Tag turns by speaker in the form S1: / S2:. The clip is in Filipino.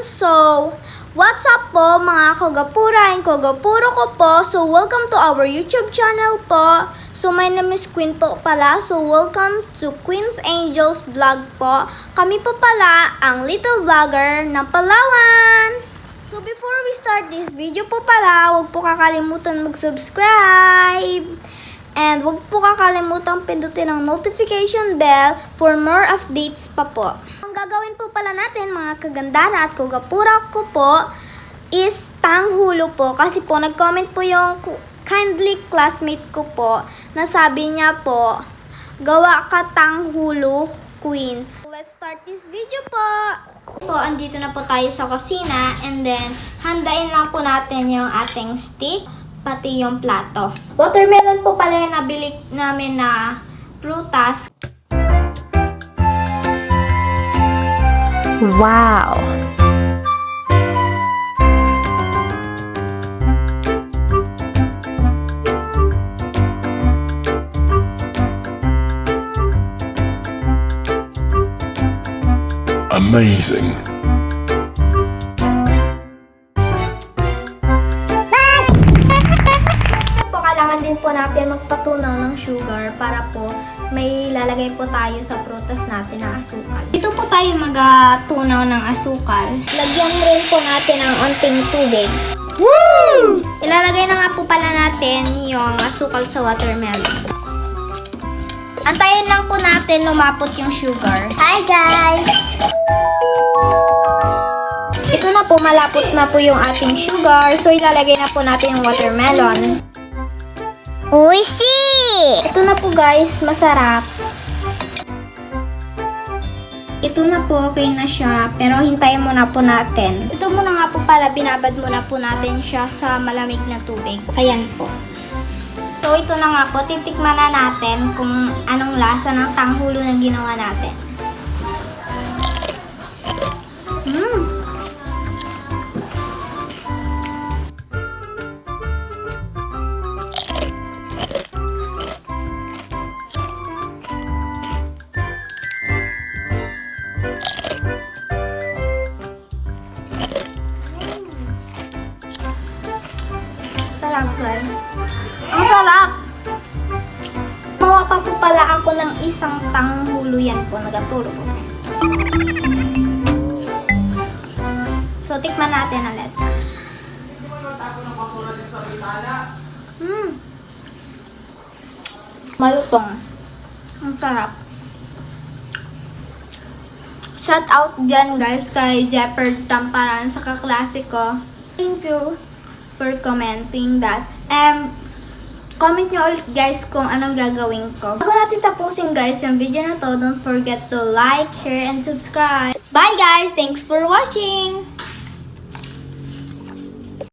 S1: So, what's up po mga kagapura and kagapuro ko po. So, welcome to our YouTube channel po. So, my name is Queen po pala. So, welcome to Queen's Angels Vlog po. Kami po pala ang little vlogger ng Palawan. So, before we start this video po pala, huwag po kakalimutan mag-subscribe. And huwag po kakalimutan pindutin ang notification bell for more updates pa po. Ang gagawin po pala natin mga kagandana at kagapura ko po is Tanghulu po. Kasi po nag-comment po yung kindly classmate ko po na sabi niya po, gawa ka Tanghulu Queen. Let's start this video po. Po, andito na po tayo sa kusina and then handain lang po natin yung ating stick pati yung plato. Watermelon po pala yung nabili namin na prutas.
S2: Wow!
S3: Amazing.
S1: Kailangan din po natin magpatunaw ng sugar para po may lalagay po tayo sa prutas natin na asukal. Dito po tayo magtunaw ng asukal. Lagyan rin po natin ang onting tubig. Woo! Ilalagay na nga po pala natin yung asukal sa watermelon. Antayin lang po natin lumapot yung sugar. Hi guys! Ito na po, malapot na po yung ating sugar. So ilalagay na po natin yung watermelon. Oishi! Ito na po guys, masarap. Ito na po, okay na siya. Pero hintayin muna po natin. Ito muna nga po pala, binabad muna po natin siya sa malamig na tubig. Ayan po. So ito na nga po, titikman na natin kung anong lasa ng tanghulo na ginawa natin. Sarap guys. Ang sarap! Mawa pa po pala ako ng isang tanghulo yan po. Nagaturo po. So, tikman natin ulit. Malutong. Ang sarap. Shout out dyan guys kay Jeopard Tamparan sa kaklase ko. Thank you for commenting that. Comment nyo ulit guys kung anong gagawin ko. Bago natin tapusin guys yung video na to, don't forget to like, share, and subscribe. Bye guys! Thanks for watching!